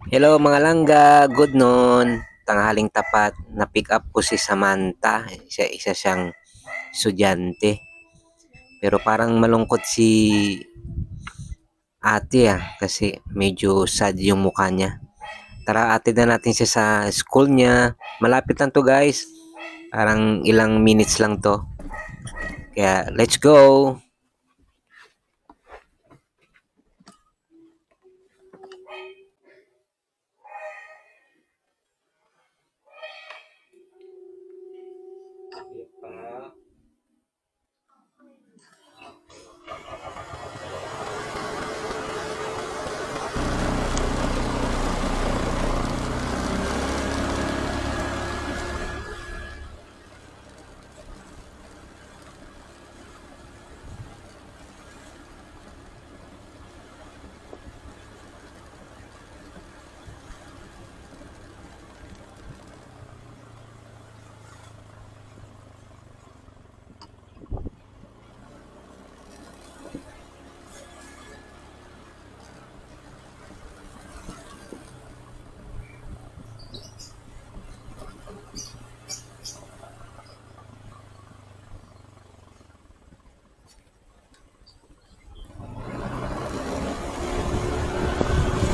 Hello mga langga, good noon. Tanghaling tapat, na-pick up ko si Samantha. Isa siyang estudyante. Pero parang malungkot si ate kasi medyo sad yung mukha niya. Tara, atid na natin siya sa school niya. Malapit lang to guys. Parang ilang minutes lang to. Kaya let's go!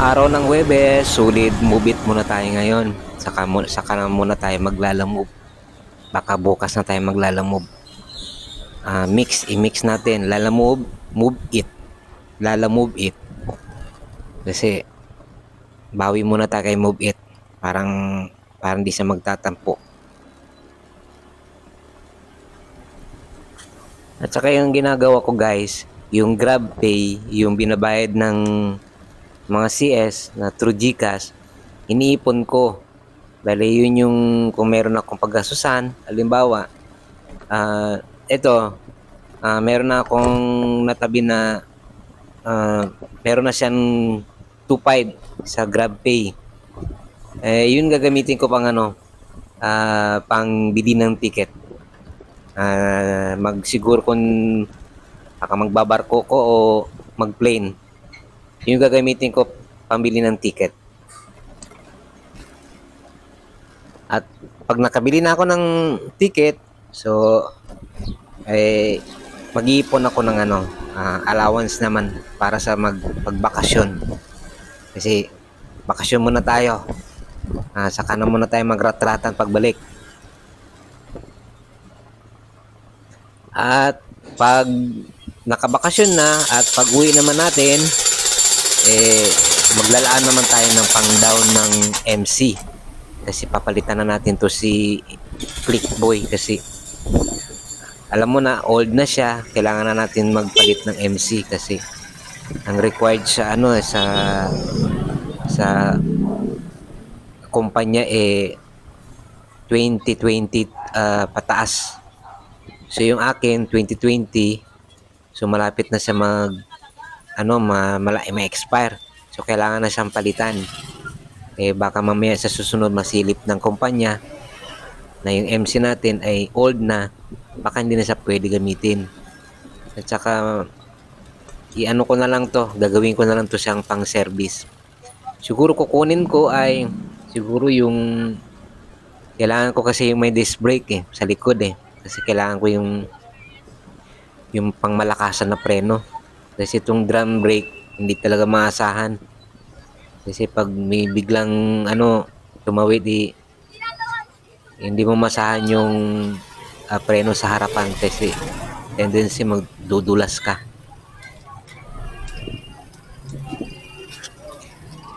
Araw ng Huwebes, sulit move it muna tayo ngayon. Saka na muna tayo maglalamove. Baka bukas na tayo maglalamove. I-mix natin. Lalamove, move it. Lalamove it. Kasi bawi muna tayo kay move it. Parang di siya magtatampo. At saka yung ginagawa ko guys, yung GrabPay, yung binabayad ng mga CS na through GCash, iniipon ko. Bale, yun yung kung meron akong paggastusan, halimbawa, ito, meron na akong natabi na meron na siyang 2.5 sa GrabPay. Yun gagamitin ko pang pang bili ng ticket. Magsiguro kung magbabarko ko o magplane. Yung gagamitin ko pambili ng ticket. At pag nakabili na ako ng ticket, so mag-iipon ako ng allowance naman para sa pagbakasyon. Kasi bakasyon muna tayo. Saka na muna tayo magratratan pagbalik. At pag nakabakasyon na at pag uwi naman natin, maglalaan naman tayo ng pang-down ng MC. Kasi papalitan na natin to si Clickboy kasi alam mo na old na siya, kailangan na natin magpalit ng MC kasi ang required sa sa kumpanya 2020 pataas. So yung akin 2020, so malapit na siya ma-expire. So kailangan na siyang palitan. Baka mamaya sa susunod masilip ng kumpanya na yung MC natin ay old na, baka hindi na siya pwede gamitin. At saka gagawin ko na lang to siyang pang service. Siguro kukunin ko ay siguro yung kailangan ko kasi yung may disc brake sa likod kasi kailangan ko yung pangmalakasan na preno. Kasi itong drum brake hindi talaga maasahan. Kasi pag may biglang tumawid hindi mo masahan yung preno sa harapan kasi tendency magdudulas ka.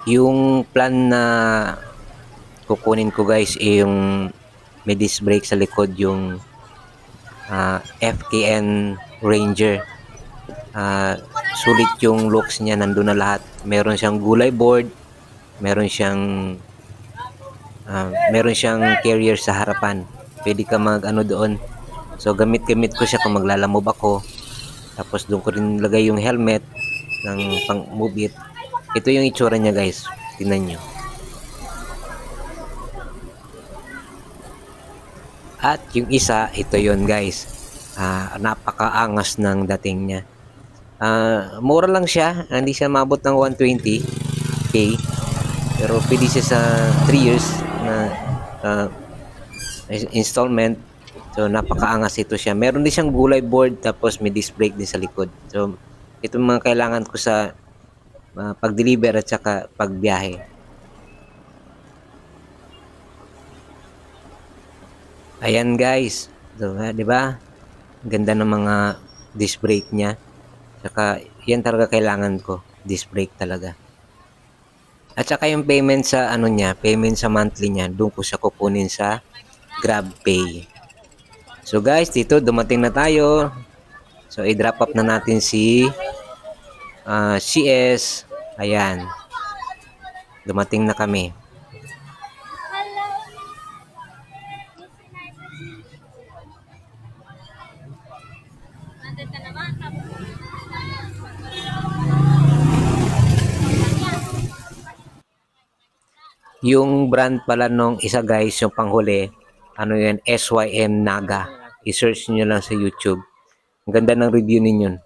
Yung plan na kukunin ko guys yung may disc brake sa likod, yung FKN Ranger. Sulit yung looks niya, nandun na lahat. Meron siyang gulay board, meron siyang carrier sa harapan. Pwede ka doon. So gamit ko siya kung maglalamove ako. Tapos doon ko rin lagay yung helmet ng pang move it. Ito yung itsura niya guys, tingnan nyo. At yung isa, ito yon guys. Napakaangas ng dating niya. Mura lang siya, hindi siya mabot ng 120k. Pero pwede siya sa 3 years na uh, installment. So napakaangas ito siya. Meron din siyang gulay board tapos may disc brake din sa likod. So ito mga kailangan ko sa pag-deliver at saka pagbiyahe. Ayan guys. So, 'di ba? Ganda ng mga disc brake niya. Saka yan talaga kailangan ko. Disc brake talaga. At saka yung payment sa ano niya, payment sa monthly niya, doon ko siya kukunin sa GrabPay. So guys, dito dumating na tayo. So i-drop up na natin si CS. Ayan. Dumating na kami. Yung brand pala nung isa guys, yung panghuli, ano yan, SYM Naga. I-search nyo lang sa YouTube. Ang ganda ng review ninyo.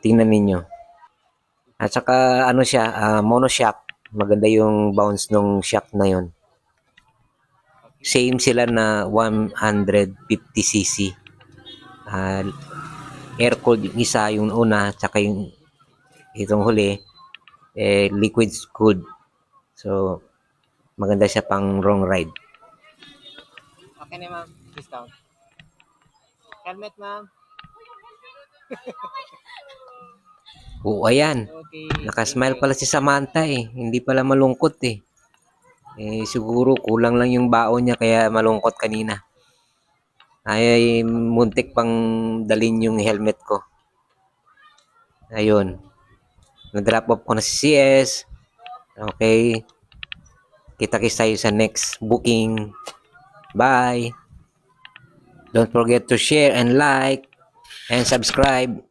Tingnan ninyo. At saka ano siya, monoshock. Maganda yung bounce nung shock na yon. Same sila na 150cc. Air cooled yung isa, yung una, at saka yung itong huli, liquid cooled. So, maganda siya pang long ride. Okay na ma'am, discount. Helmet ma'am. Oo, ayan. Okay. Nakasmile pala si Samantha eh. Hindi pala malungkot eh. Siguro kulang lang yung baon niya kaya malungkot kanina. Ay, muntik pang dalin yung helmet ko. Ayun. Na-drop off ko na si CS. Okay. Kita-kits tayo sa next booking. Bye. Don't forget to share and like and subscribe.